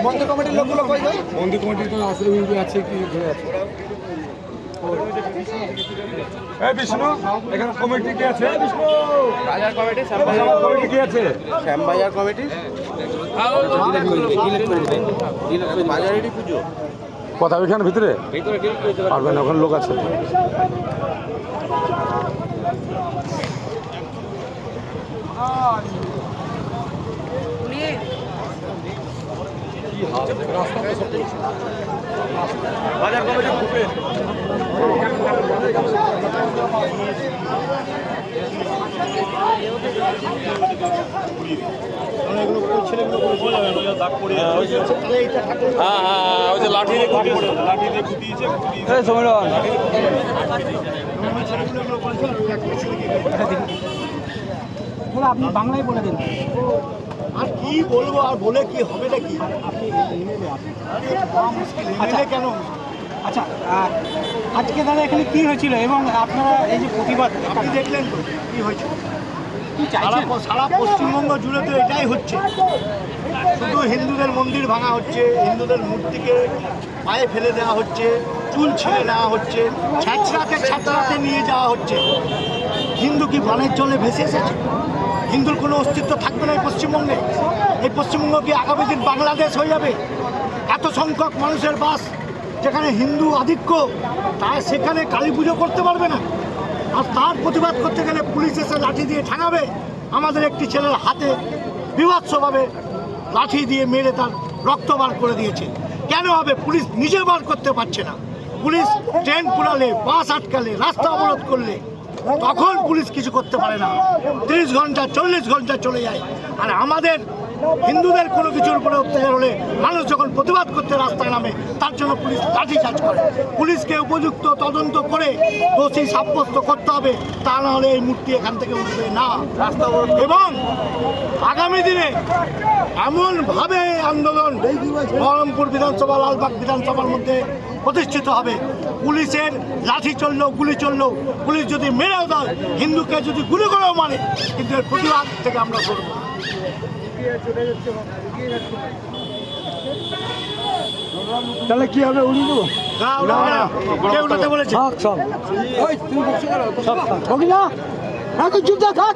মন্দির কমিটির লোকগুলো কই যায়? মন্দির কমিটি তো আছে, আছে কি আছে? বিষ্ণু, এখানে কমিটি কি আছে? বাজার কমিটি, কমিটি কি আছে? শ্যামবাজার কমিটি, বাজারেরই পুজো। কথা এখানে ভিতরে পারবেন না, ওখানে লোক আছে। বাজার কমিটি ঢুকেন। ওই যে লাঠি দিয়ে কুটিয়েছে। আপনি বাংলায় বলে দিন। আর কি বলবো, আর বলে কি হবে নাকি? কেন? আচ্ছা, আজকে দাদা এখানে কি হয়েছিল এবং আপনারা এই যে প্রতিবাদ আপনি দেখলেন তো কি হয়েছে? কি চাইছেন? সারা পশ্চিমবঙ্গ জুড়ে তো এটাই হচ্ছে। শুধু হিন্দুদের মন্দির ভাঙা হচ্ছে, হিন্দুদের মূর্তিকে পায়ে ফেলে দেওয়া হচ্ছে, চুল ছিঁড়ে নেওয়া হচ্ছে, ছ্যাঁচড়াতে নিয়ে যাওয়া হচ্ছে। হিন্দু কি বানের জলে ভেসে এসেছে? হিন্দুর কোনো অস্তিত্ব থাকবে না এই পশ্চিমবঙ্গে? এই পশ্চিমবঙ্গ কি আগামী দিন বাংলাদেশ হয়ে যাবে? এত সংখ্যক মানুষের বাস, যেখানে হিন্দু আধিক্য, তারা সেখানে কালী পুজো করতে পারবে না। আর তার প্রতিবাদ করতে গেলে পুলিশ এসে লাঠি দিয়ে ঠাঙাবে। আমাদের একটি ছেলের হাতে বিভৎসভাবে লাঠি দিয়ে মেরে তার রক্ত বার করে দিয়েছে। কেন হবে? পুলিশ নিজে বার করতে পারছে না। পুলিশ ট্রেন পুরালে, বাস আটকালে, রাস্তা অবরোধ করলে তখন পুলিশ কিছু করতে পারে না। 30 ঘন্টা 40 ঘন্টা চলে যায়। আর আমাদের হিন্দুদের কোনো কিছুর উপরে অত্যাচার হলে মানুষ যখন প্রতিবাদ করতে রাস্তায় নামে, তার জন্য পুলিশ লাঠিচার্জ করে। পুলিশকে উপযুক্ত তদন্ত করে দোষী সাব্যস্ত করতে হবে, তা না হলে এই মূর্তি এখান থেকে উঠবে না। এবং আগামী দিনে এমনভাবে আন্দোলন বহরমপুর বিধানসভা, লালবাগ বিধানসভার মধ্যে প্রতিষ্ঠিত হবে। পুলিশের লাঠি চললেও, গুলি চললেও, পুলিশ যদি মেরেও দেয়, হিন্দুকে যদি গুলি করেও মারে, কিন্তু এর প্রতিবাদ থেকে আমরা করব। তাহলে কি হবে? উড়িয়ে দেবো? কে উঠাতে বলেছে? সব চুপ থাক।